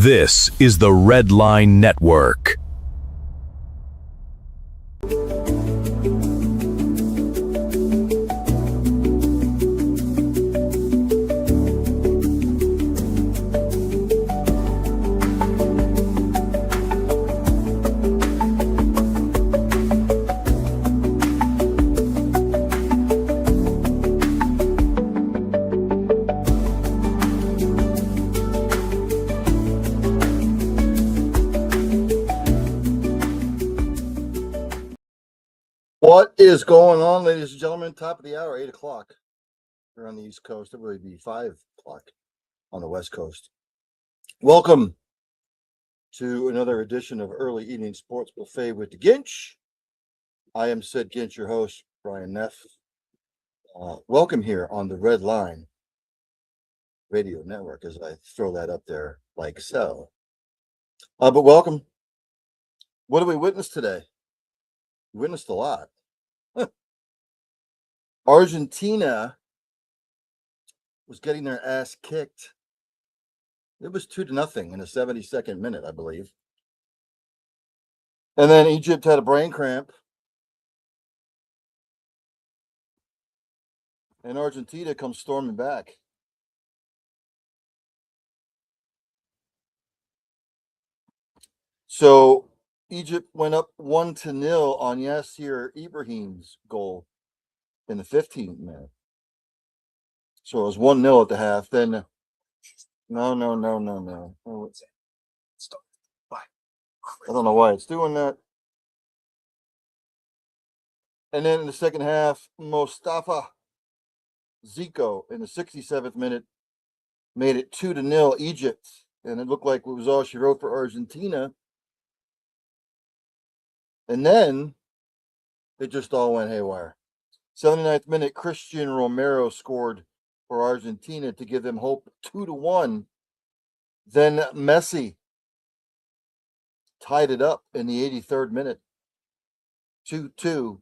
This is the Red Line Network. What is going on, ladies and gentlemen? Top of the hour, 8 o'clock here on the East Coast. It would be 5 o'clock on the West Coast. Welcome to another edition of Early Evening Sports Buffet with the Ginch. I am Sid Ginch, your host, Brian Neff. Welcome here on the Red Line Radio Network, as I throw that up there like so. But welcome. What did we witness today? We witnessed a lot. Argentina was getting their ass kicked. It was 2-0 in the 72nd minute, I believe. And then Egypt had a brain cramp. And Argentina comes storming back. So Egypt went up 1-0 on Yasser Ibrahim's goal in the 15th minute. So it was 1-0 at the half. Then no. Oh, what's it? Stop. Why? I don't know why it's doing that. And then in the second half, Mostafa Zico in the 67th minute made it 2-0 Egypt. And it looked like it was all she wrote for Argentina. And then it just all went haywire. 79th minute, Christian Romero scored for Argentina to give them hope, 2-1. Then Messi tied it up in the 83rd minute, 2-2.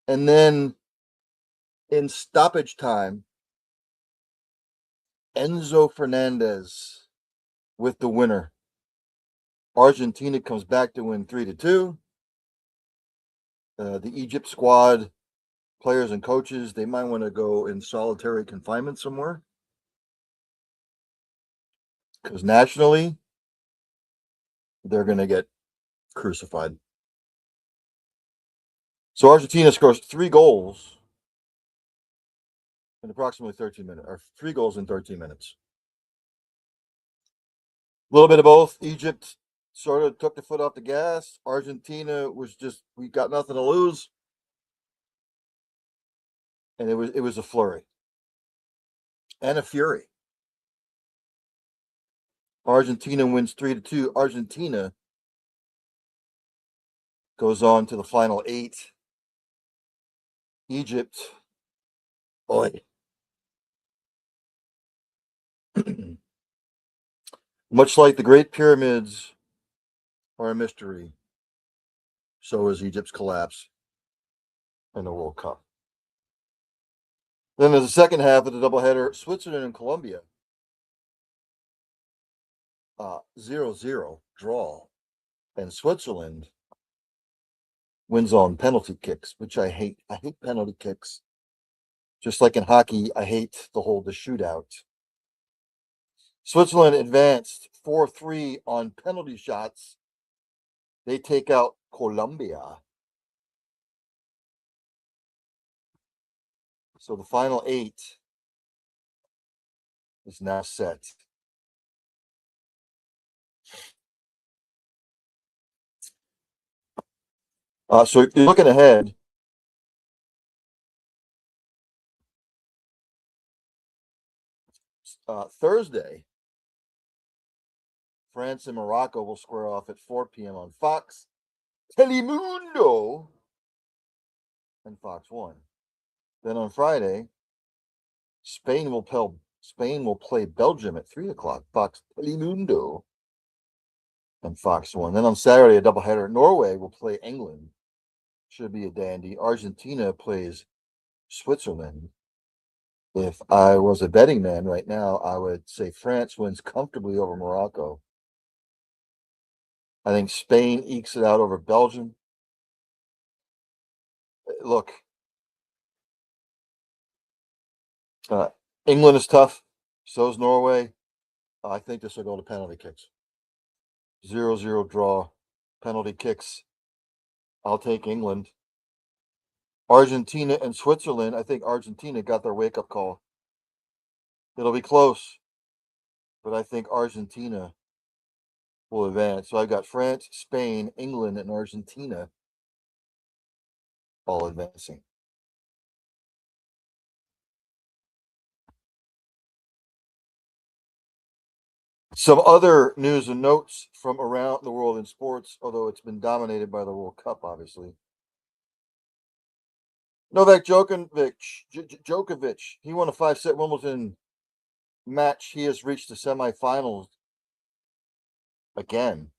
And then in stoppage time, Enzo Fernandez with the winner. Argentina comes back to win 3-2. The Egypt squad, players and coaches, they might want to go in solitary confinement somewhere. Because nationally, they're going to get crucified. So Argentina scores 3 goals in approximately 13 minutes, or 3 goals in 13 minutes. A little bit of both. Egypt sort of took the foot off the gas. Argentina was just, we got nothing to lose. And it was a flurry and a fury. Argentina wins 3-2. Argentina goes on to the final 8. Egypt, boy. Much like the Great Pyramids are a mystery, so is Egypt's collapse in the World Cup. Then there's the second half of the doubleheader, Switzerland and Colombia. 0-0 draw. And Switzerland wins on penalty kicks, which I hate. I hate penalty kicks. Just like in hockey, I hate the shootout. Switzerland advanced 4-3 on penalty shots. They take out Colombia. So the final 8 is now set. So you're looking ahead. Thursday, France and Morocco will square off at 4 p.m. on Fox, Telemundo, and Fox 1. Then on Friday, Spain will play Belgium at 3 o'clock, Fox Telemundo and Fox 1. Then on Saturday, a doubleheader, Norway will play England. Should be a dandy. Argentina plays Switzerland. If I was a betting man right now, I would say France wins comfortably over Morocco. I think Spain ekes it out over Belgium. Look, England is tough. So is Norway. I think this will go to penalty kicks. 0-0 draw, penalty kicks. I'll take England. Argentina and Switzerland. I think Argentina got their wake-up call. It'll be close, but I think Argentina will advance. So I've got France, Spain, England, and Argentina all advancing. Some other news and notes from around the world in sports, although it's been dominated by the World Cup, obviously. Novak Djokovic, he won a 5-set Wimbledon match. He has reached the semifinals again.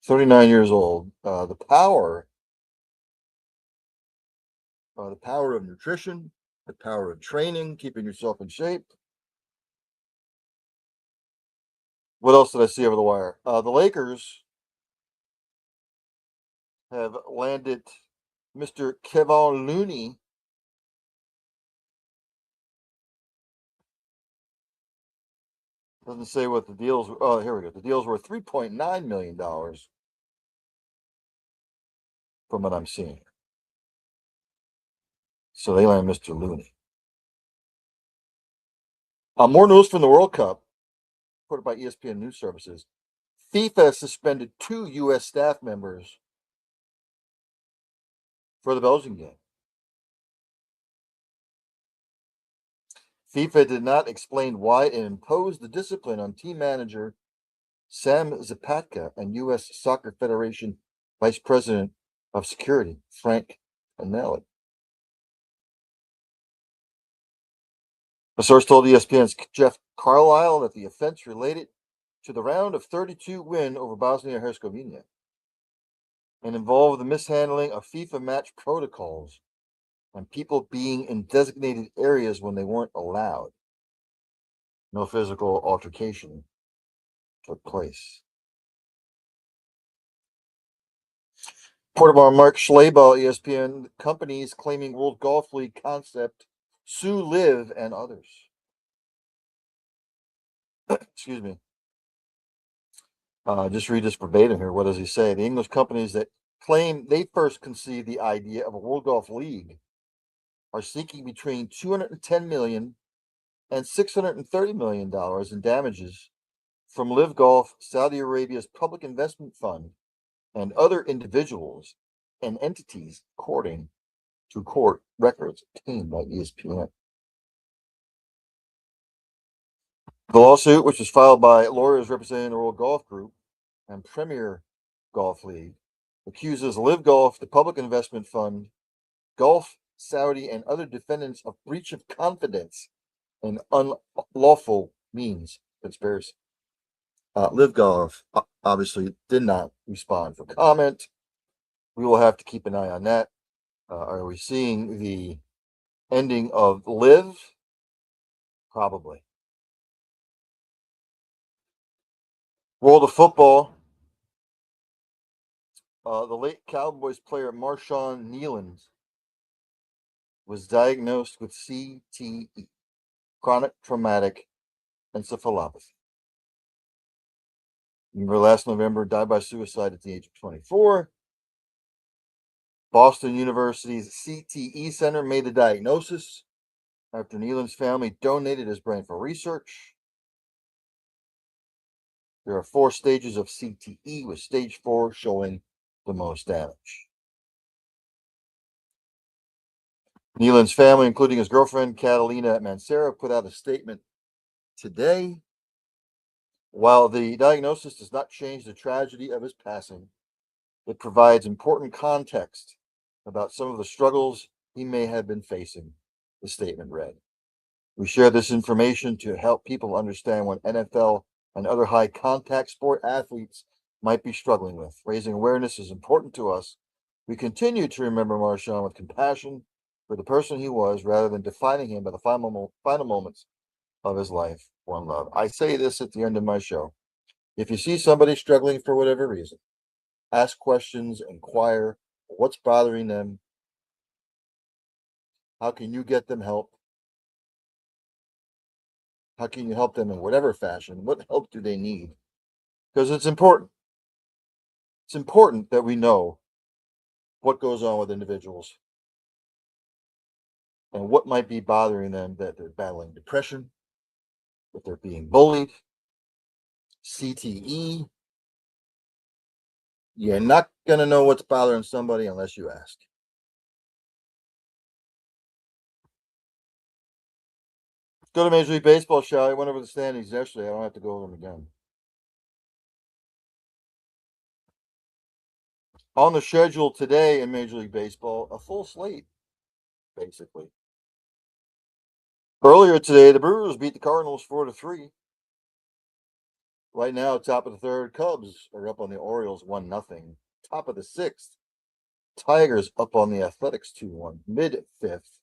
39 years old. The power of nutrition, the power of training, keeping yourself in shape. What else did I see over the wire? The Lakers have landed Mr. Kevon Looney. Doesn't say what the deals were. Oh, here we go. The deals were $3.9 million from what I'm seeing. So they land Mr. Looney. More news from the World Cup, reported by ESPN News Services. FIFA suspended 2 U.S. staff members for the Belgian game. FIFA did not explain why it imposed the discipline on team manager Sam Zapatka and U.S. Soccer Federation Vice President of Security Frank Anelli. A source told ESPN's Jeff Carlisle that the offense related to the round of 32 win over Bosnia and Herzegovina and involved the mishandling of FIFA match protocols and people being in designated areas when they weren't allowed. No physical altercation took place. Reported by Mark Schlabel, ESPN, companies claiming World Golf League concept sue Live and others. Excuse me. Just read this verbatim here. What does he say? The English companies that claim they first conceived the idea of a World Golf League are seeking between $210 million and $630 million in damages from Live Golf, Saudi Arabia's public investment fund, and other individuals and entities, according to court records obtained by ESPN. The lawsuit, which was filed by lawyers representing the World Golf Group and Premier Golf League, accuses Live Golf, the public investment fund, Golf, Saudi, and other defendants of breach of confidence and unlawful means conspiracy. Live Golf obviously did not respond for comment. We will have to keep an eye on that. Are we seeing the ending of Live? Probably. World of football. The late Cowboys player Marshawn Nealon was diagnosed with CTE, chronic traumatic encephalopathy. Remember, last November, died by suicide at the age of 24. Boston University's CTE Center made the diagnosis after Nealon's family donated his brain for research. There are 4 stages of CTE, with stage 4 showing the most damage. Nealon's family, including his girlfriend, Catalina Mancera, put out a statement today. While the diagnosis does not change the tragedy of his passing, it provides important context about some of the struggles he may have been facing, the statement read. We share this information to help people understand what NFL and other high-contact sport athletes might be struggling with. Raising awareness is important to us. We continue to remember Marshawn with compassion for the person he was, rather than defining him by the final moments of his life. One love. I say this at the end of my show. If you see somebody struggling for whatever reason, ask questions, inquire what's bothering them. How can you get them help? How can you help them in whatever fashion? What help do they need? Because it's important. It's important that we know what goes on with individuals and what might be bothering them, that they're battling depression, that they're being bullied, CTE. You're not going to know what's bothering somebody unless you ask. Let's go to Major League Baseball, shall we? I went over the standings yesterday. I don't have to go over them again. On the schedule today in Major League Baseball, a full slate, basically. Earlier today, the Brewers beat the Cardinals 4-3. Right now, top of the third, Cubs are up on the Orioles 1-0. Top of the sixth, Tigers up on the Athletics 2-1. Mid-fifth,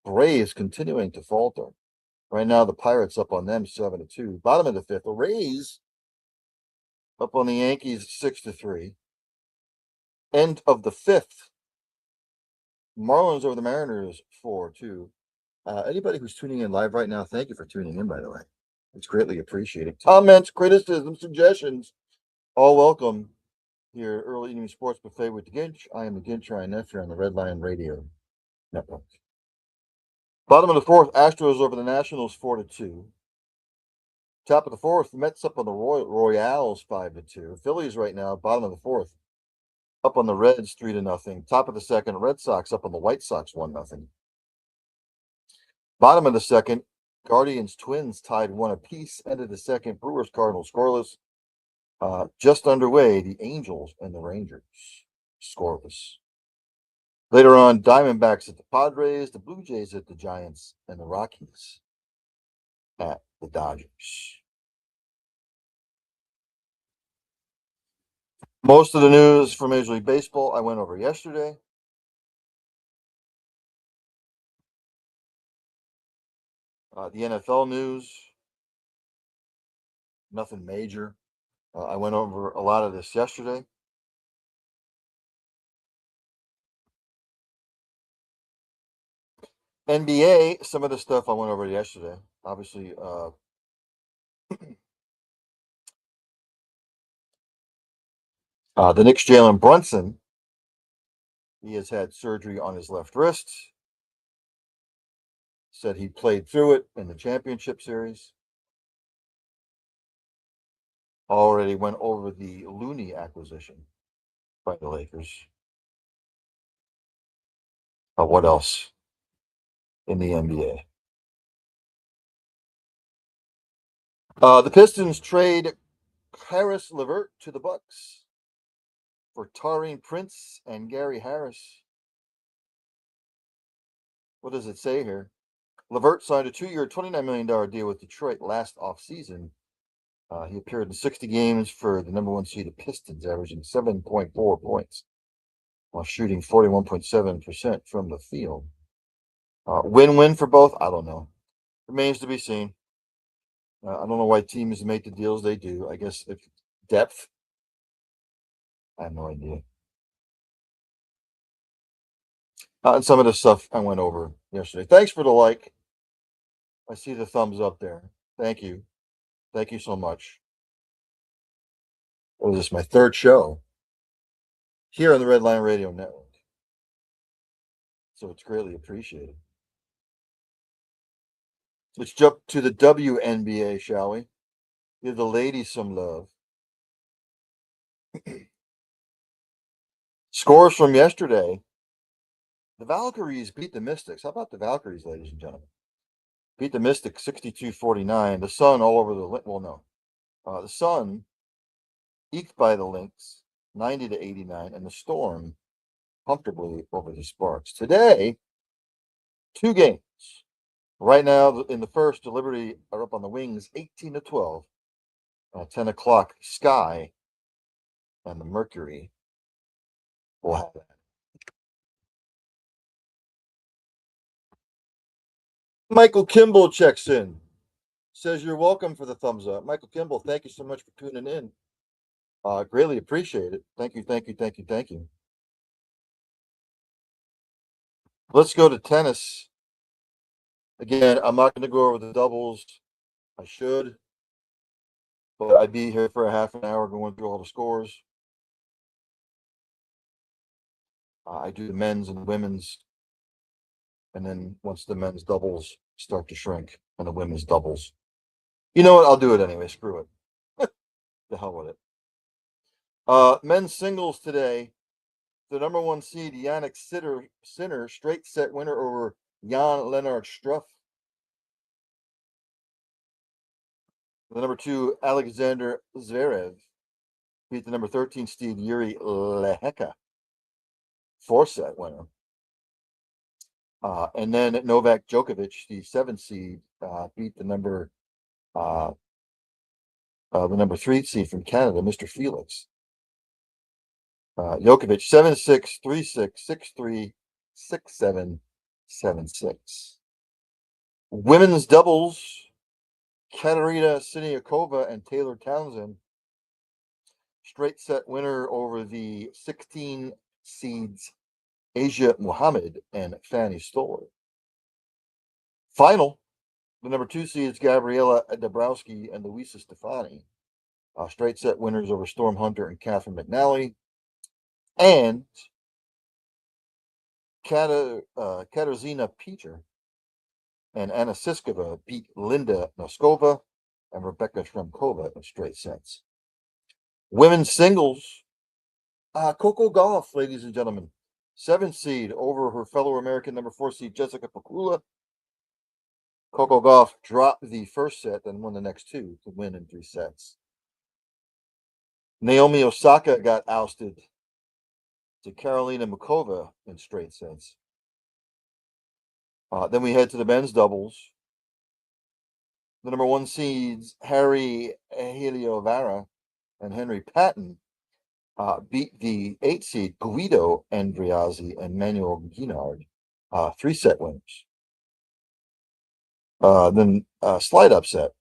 Braves continuing to falter. Right now, the Pirates up on them 7-2. Bottom of the fifth, the Rays up on the Yankees 6-3. End of the fifth, Marlins over the Mariners 4-2. Anybody who's tuning in live right now, thank you for tuning in, by the way. It's greatly appreciated. Comments, criticisms, suggestions, all welcome here. Early Evening Sports Buffet with the Ginch. I am the Ginch Nephew on the Red Lion Radio Network. Bottom of the fourth, Astros over the Nationals 4-2. Top of the fourth, Mets up on the Royals 5-2. Phillies right now, bottom of the fourth, up on the Reds 3-0. Top of the second, Red Sox up on the White Sox 1-0. Bottom of the second, Guardians Twins tied 1 apiece. End of the second, Brewers Cardinals scoreless. Just underway, the Angels and the Rangers scoreless. Later on, Diamondbacks at the Padres, the Blue Jays at the Giants, and the Rockies at the Dodgers. Most of the news from Major League Baseball I went over yesterday. The NFL news, nothing major. I went over a lot of this yesterday. NBA, some of the stuff I went over yesterday. Obviously, the Knicks' Jalen Brunson, he has had surgery on his left wrist. Said he played through it in the championship series. Already went over the Looney acquisition by the Lakers. What else in the NBA? The Pistons trade Harris LeVert to the Bucks for Taurean Prince and Gary Harris. What does it say here? LeVert signed a 2-year, $29 million deal with Detroit last offseason. He appeared in 60 games for the number one seeded Pistons, averaging 7.4 points while shooting 41.7% from the field. Win-win for both? I don't know. Remains to be seen. I don't know why teams make the deals they do. I guess if depth, I have no idea. And some of the stuff I went over yesterday. Thanks for the like. I see the thumbs up there. Thank you. Thank you so much. What is this, my third show here on the Red Lion Radio Network? So it's greatly appreciated. Let's jump to the WNBA, shall we? Give the ladies some love. Scores from yesterday. The Valkyries beat the Mystics. How about the Valkyries, ladies and gentlemen? Beat the Mystics 62-49. The Sun all over the... Well, no. The Sun eked by the Lynx 90-89. And the Storm comfortably over the Sparks. Today, 2 games. Right now, in the first, the Liberty are up on the Wings 18-12. 10 o'clock, Sky and the Mercury will have that. Michael Kimball checks in. says you're welcome for the thumbs up. Michael Kimball, thank you so much for tuning in. Greatly appreciate it. Thank you, thank you, thank you, thank you. Let's go to tennis. Again, I'm not going to go over the doubles. I should, but I'd be here for a half an hour going through all the scores. I do the men's and the women's, and then once the men's doubles start to shrink and the women's doubles, you know what? I'll do it anyway. Screw it. The hell with it. Men's singles today. The number one seed, Yannick Sinner, straight set winner over Jan Lennart Struff. The number 2, Alexander Zverev, beat the number 13 seed, Yuri Lehecka. 4-set winner. And then Novak Djokovic, the 7 seed, beat the number 3 seed from Canada, Mr. Felix. Djokovic 7-6, 3-6, 6-3, 6-7, 7-6. Women's doubles, Katerina Siniakova and Taylor Townsend. Straight set winner over the 16 seeds, Asia Muhammad and Fanny Stoller. Final, the number 2 seeds, Gabriela Dabrowski and Luisa Stefani. Straight set winners over Storm Hunter and Catherine McNally. And Katarzyna Peter and Anna Siskova beat Linda Noskova and Rebecca Shremkova in straight sets. Women's singles, Coco Gauff, ladies and gentlemen. 7 seed over her fellow American number 4 seed, Jessica Pegula. Coco Gauff dropped the first set and won the next 2 to win in 3 sets. Naomi Osaka got ousted to Karolina Mukova in straight sets. Then we head to the men's doubles. The number 1 seeds, Harry Heliovara and Henry Patton, beat the 8 seed, Guido Andriazzi and Manuel Guinard, 3-set winners. Then slide upset.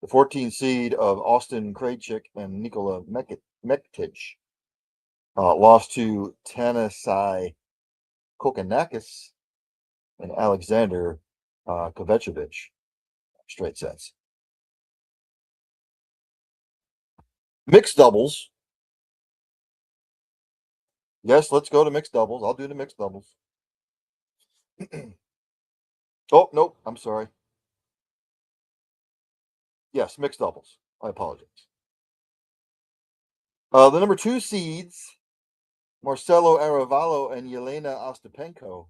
The 14 seed of Austin Krajcik and Nikola Mektic lost to Tanasi Kokonakis and Alexander Kovacevic, straight sets. Mixed doubles. Yes, let's go to mixed doubles. I'll do the mixed doubles. Oh, nope, I'm sorry. Yes, mixed doubles. I apologize. The number 2 seeds, Marcelo Arevalo and Yelena Ostapenko,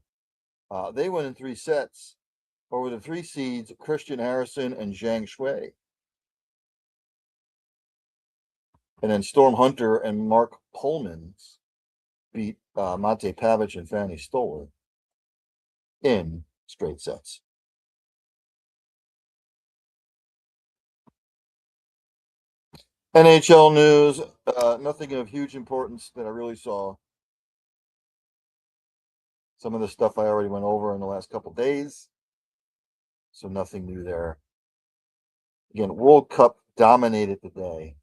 they win in 3 sets over the 3 seeds, Christian Harrison and Zhang Shui. And then Storm Hunter and Mark Pullmans beat Mate Pavic and Fanny Stoller in straight sets. NHL news, nothing of huge importance that I really saw. Some of the stuff I already went over in the last couple days, so nothing new there. Again, World Cup dominated the day,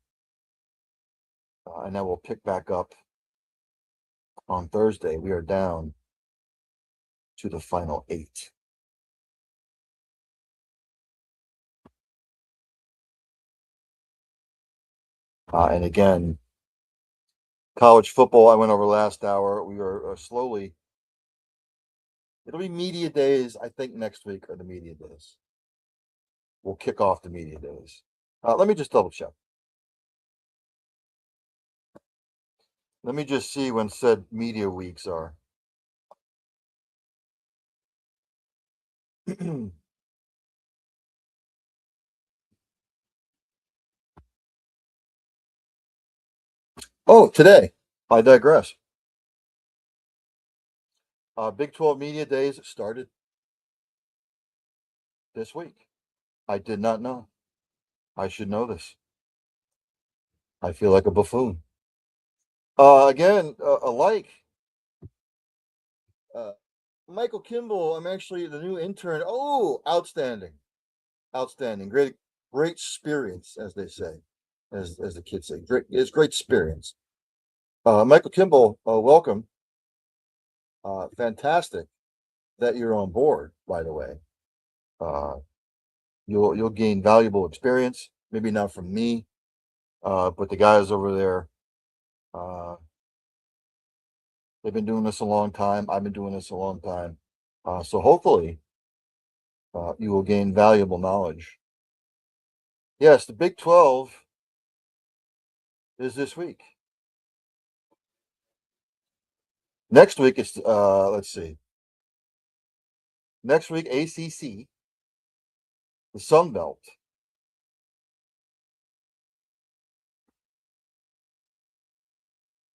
and then we'll pick back up on Thursday. We are down to the final 8. And again, college football, I went over last hour. We are slowly, it'll be media days, I think next week are the media days. We'll kick off the media days. Let me just double check. Let me just see when said media weeks are. Oh, today. I digress. Big 12 media days started this week. I did not know. I should know this. I feel like a buffoon. Again, alike. Michael Kimball, I'm actually the new intern. Oh, outstanding. Outstanding. Great. great experience, as they say, as the kids say. It's great experience. Michael Kimball, welcome. Fantastic that you're on board. By the way, uh, you'll gain valuable experience. Maybe not from me, but the guys over there, uh, they've been doing this a long time. I've been doing this a long time. So hopefully, you will gain valuable knowledge. Yes, the Big 12 is this week. Next week is let's see. Next week, ACC, the Sun Belt.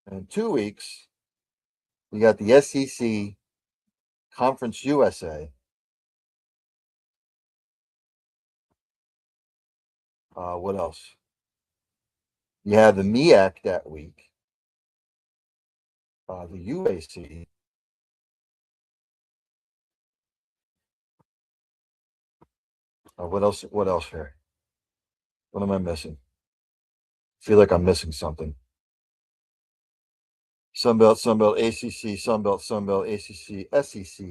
And in 2 weeks, we got the SEC, Conference USA. What else? You have the MEAC that week, the UAC. What else? What else here? What am I missing? Feel like I'm missing something. Sunbelt, Sunbelt, ACC, Sunbelt, Sunbelt, ACC, SEC.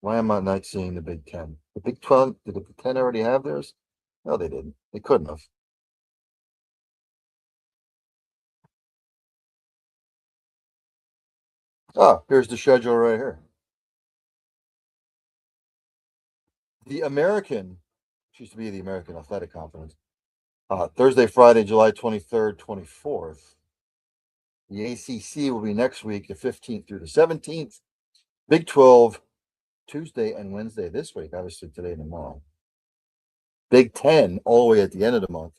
Why am I not seeing the Big Ten? The Big 12, did the Big Ten already have theirs? No, they didn't. They couldn't have. Here's the schedule right here. The American, which used to be the American Athletic Conference, Thursday, Friday, July 23rd, 24th. The ACC will be next week, the 15th through the 17th. Big 12, Tuesday and Wednesday this week, obviously today and tomorrow. Big 10, all the way at the end of the month.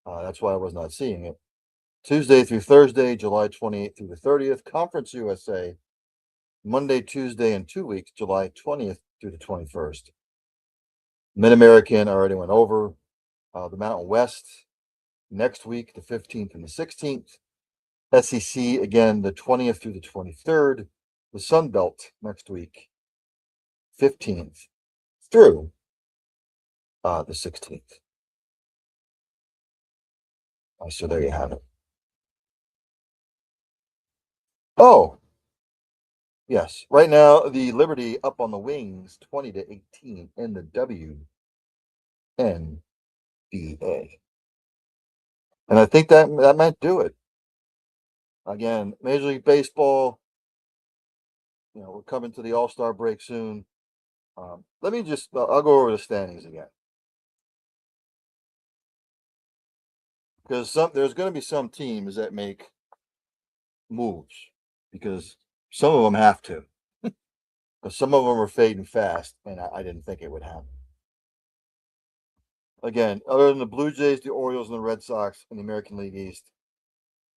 That's why I was not seeing it. Tuesday through Thursday, July 28th through the 30th. Conference USA, Monday, Tuesday, and 2 weeks, July 20th through the 21st. Mid-American, I already went over. The Mountain West, next week, the 15th and the 16th. SEC, again, the 20th through the 23rd. The Sun Belt, next week, 15th through the 16th. So there you have it. Oh, yes. Right now, the Liberty up on the wings, 20-18 in the WNBA. And I think that might do it. Again, Major League Baseball, we're coming to the All-Star break soon. Let me just, I'll go over the standings again. Because there's going to be some teams that make moves because some of them have to. But some of them are fading fast, and I didn't think it would happen. Again, other than the Blue Jays, the Orioles, and the Red Sox in the American League East,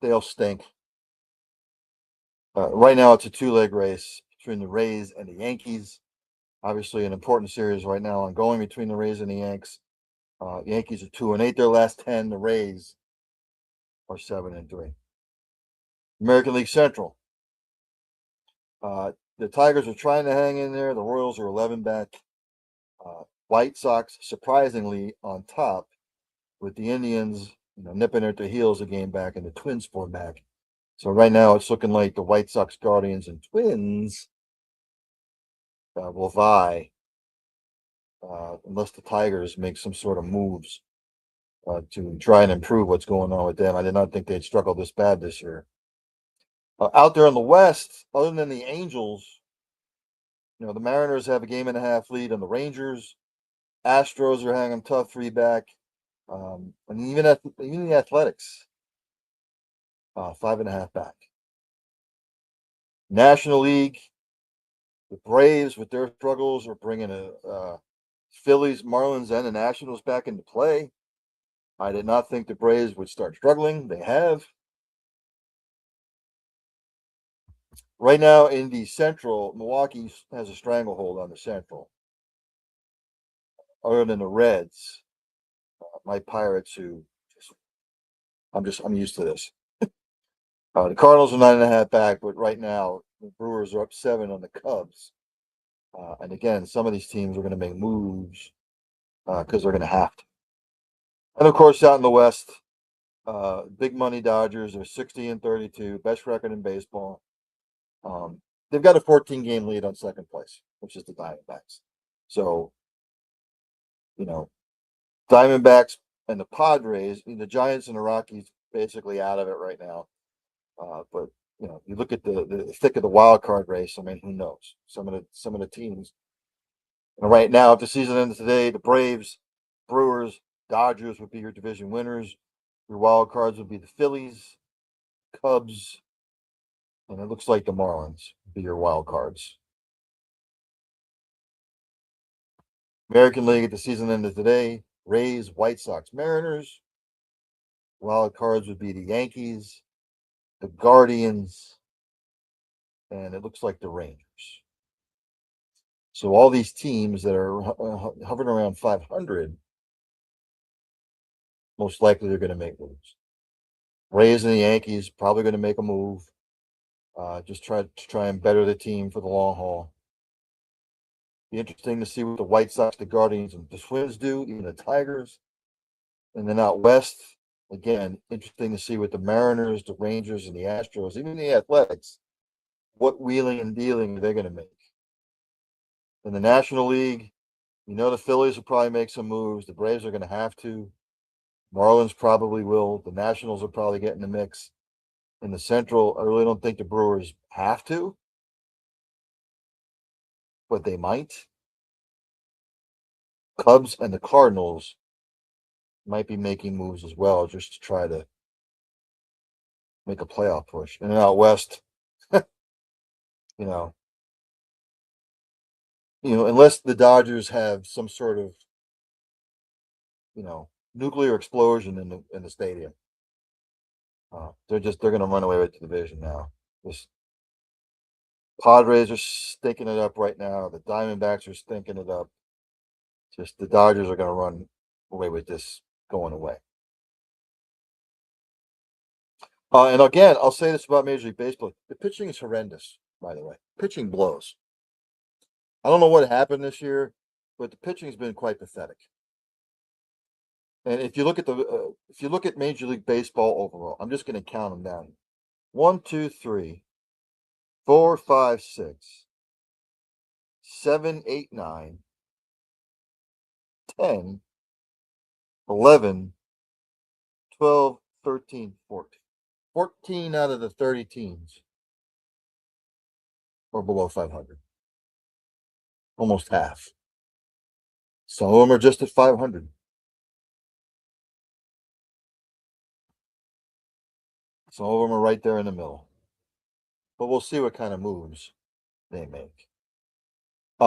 they all stink. Right now, it's a two-leg race between the Rays and the Yankees. Obviously, an important series right now ongoing between the Rays and the Yanks. Yankees are 2-8 their last 10. The Rays are 7-3. American League Central. The Tigers are trying to hang in there. The Royals are 11 back. White Sox surprisingly on top, with the Indians nipping at their heels a game back and the Twins 4 back. So right now it's looking like the White Sox, Guardians, and Twins will vie unless the Tigers make some sort of moves to try and improve what's going on with them. I did not think they'd struggle this bad this year. Out there in the West, other than the Angels, the Mariners have a 1.5 lead on the Rangers. Astros are hanging tough 3 back. And even the Athletics, 5.5 back. National League, the Braves with their struggles are bringing Phillies, Marlins, and the Nationals back into play. I did not think the Braves would start struggling. They have. Right now in the Central, Milwaukee has a stranglehold on the Central. Other than the Reds, my Pirates, I'm used to this. The Cardinals are 9.5 back, but right now the Brewers are up 7 on the Cubs. And again, some of these teams are going to make moves because they're going to have to. And of course, out in the West, big money Dodgers are 60-32, best record in baseball. They've got a 14-game lead on second place, which is the Diamondbacks. So, you know, Diamondbacks and the Padres, the Giants and the Rockies, basically out of it right now. But you look at the thick of the wild card race. I mean, who knows? Some of the teams. And right now, if the season ends today, the Braves, Brewers, Dodgers would be your division winners. Your wild cards would be the Phillies, Cubs, and it looks like the Marlins would be your wild cards. American League at the season end of today, Rays, White Sox, Mariners. Wild cards would be the Yankees, the Guardians, and it looks like the Rangers. So all these teams that are hovering around 500, most likely they're going to make moves. Rays and the Yankees probably going to make a move. Just try and better the team for the long haul. Be interesting to see what the White Sox, the Guardians, and the Twins do, even the Tigers. And then out west, again, interesting to see what the Mariners, the Rangers, and the Astros, even the Athletics, what wheeling and dealing are they going to make. In the National League, the Phillies will probably make some moves. The Braves are going to have to. Marlins probably will. The Nationals will probably get in the mix. In the Central, I really don't think the Brewers have to, but they might. Cubs and the Cardinals might be making moves as well, just to try to make a playoff push. And then out west, unless the Dodgers have some sort of, nuclear explosion in the stadium, they're going to run away with the division now. This Padres are stinking it up right now. The Diamondbacks are stinking it up. Just the Dodgers are going to run away with this going away. And again, I'll say this about Major League Baseball. The pitching is horrendous, by the way. Pitching blows. I don't know what happened this year, but the pitching has been quite pathetic. And if you look at Major League Baseball overall, I'm just going to count them down. 1, 2, 3, 4, 5, 6, 7, 8, 9, 10, 11, 12, 13, 14. 14 out of the 30 teams are below 500. Almost half. Some of them are just at 500. Some of them are right there in the middle. But we'll see what kind of moves they make.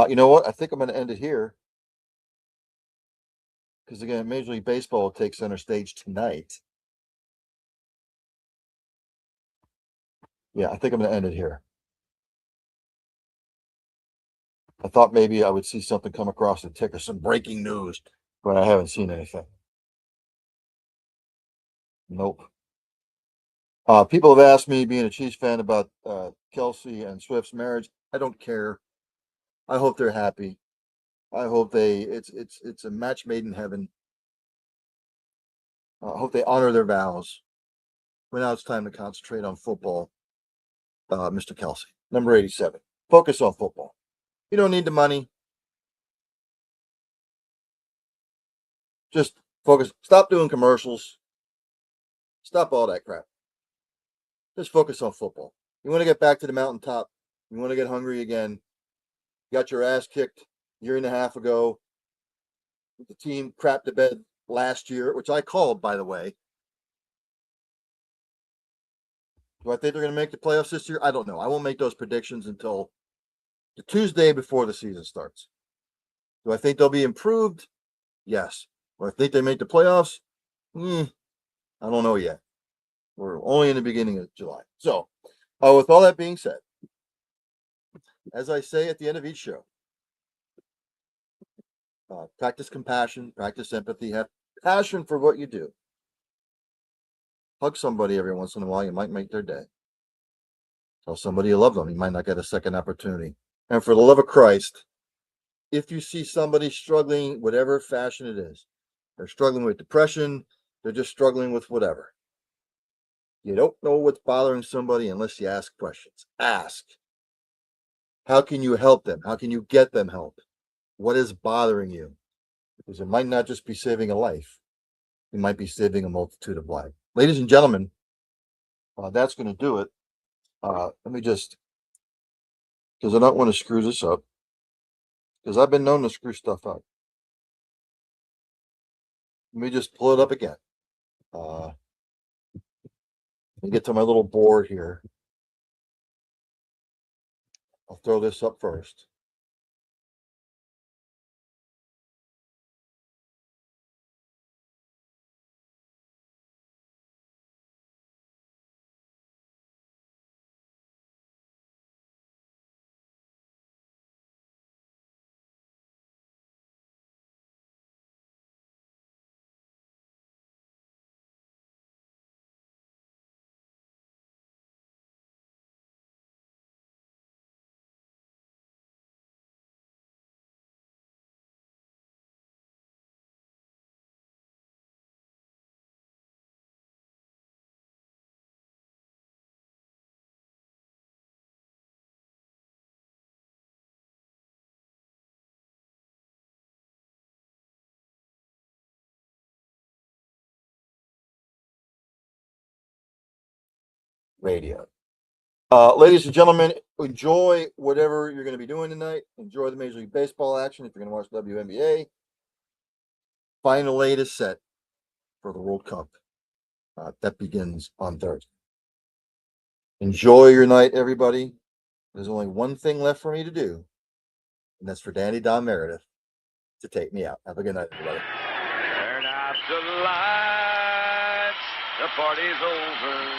You know what? I think I'm going to end it here. Because again, Major League Baseball will take center stage tonight. Yeah, I think I'm going to end it here. I thought maybe I would see something come across the ticker, some breaking news, but I haven't seen anything. Nope. People have asked me, being a Chiefs fan, about Kelsey and Swift's marriage. I don't care. I hope they're happy. I hope it's a match made in heaven. I hope they honor their vows. But now it's time to concentrate on football. Mr. Kelsey, number 87. Focus on football. You don't need the money. Just focus. Stop doing commercials. Stop all that crap. Just focus on football. You want to get back to the mountaintop. You want to get hungry again. You got your ass kicked a year and a half ago. The team crapped the bed last year, which I called, by the way. Do I think they're going to make the playoffs this year? I don't know. I won't make those predictions until the Tuesday before the season starts. Do I think they'll be improved? Yes. Do I think they make the playoffs? I don't know yet. We're only in the beginning of July. So, with all that being said, as I say at the end of each show, practice compassion, practice empathy, have passion for what you do. Hug somebody every once in a while. You might make their day. Tell somebody you love them. You might not get a second opportunity. And for the love of Christ, if you see somebody struggling, whatever fashion it is, They're struggling with depression. They're just struggling with whatever. You don't know what's bothering somebody unless you ask questions. Ask. How can you help them? How can you get them help? What is bothering you? Because it might not just be saving a life. It might be saving a multitude of lives. Ladies and gentlemen, that's going to do it. Let me just, because I don't want to screw this up, because I've been known to screw stuff up. Let me just pull it up again. Let me get to my little board here. I'll throw this up first. Radio. Ladies and gentlemen, enjoy whatever you're going to be doing tonight. Enjoy the Major League Baseball action if you're going to watch WNBA. Find the latest set for the World Cup. That begins on Thursday. Enjoy your night, everybody. There's only one thing left for me to do, and that's for Danny Don Meredith to take me out. Have a good night, everybody. Turn out the lights, the party's over.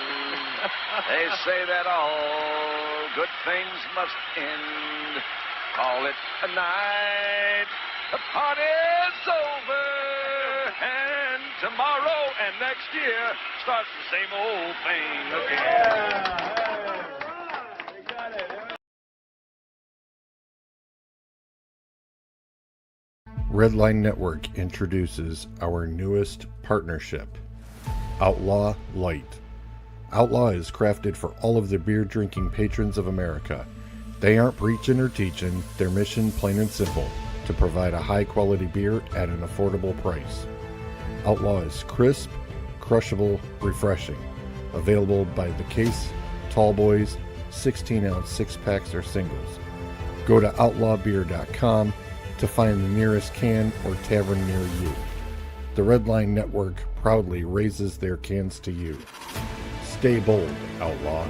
They say that all good things must end. Call it a night, the party's over. And tomorrow and next year starts the same old thing again. Redline Network introduces our newest partnership, Outlaw Light. Outlaw is crafted for all of the beer drinking patrons of America. They aren't preaching or teaching, their mission plain and simple, to provide a high quality beer at an affordable price. Outlaw is crisp, crushable, refreshing. Available by the case, tall boys, 16-ounce 6-packs or singles. Go to outlawbeer.com to find the nearest can or tavern near you. The Redline Network proudly raises their cans to you. Stay bold, Outlaw.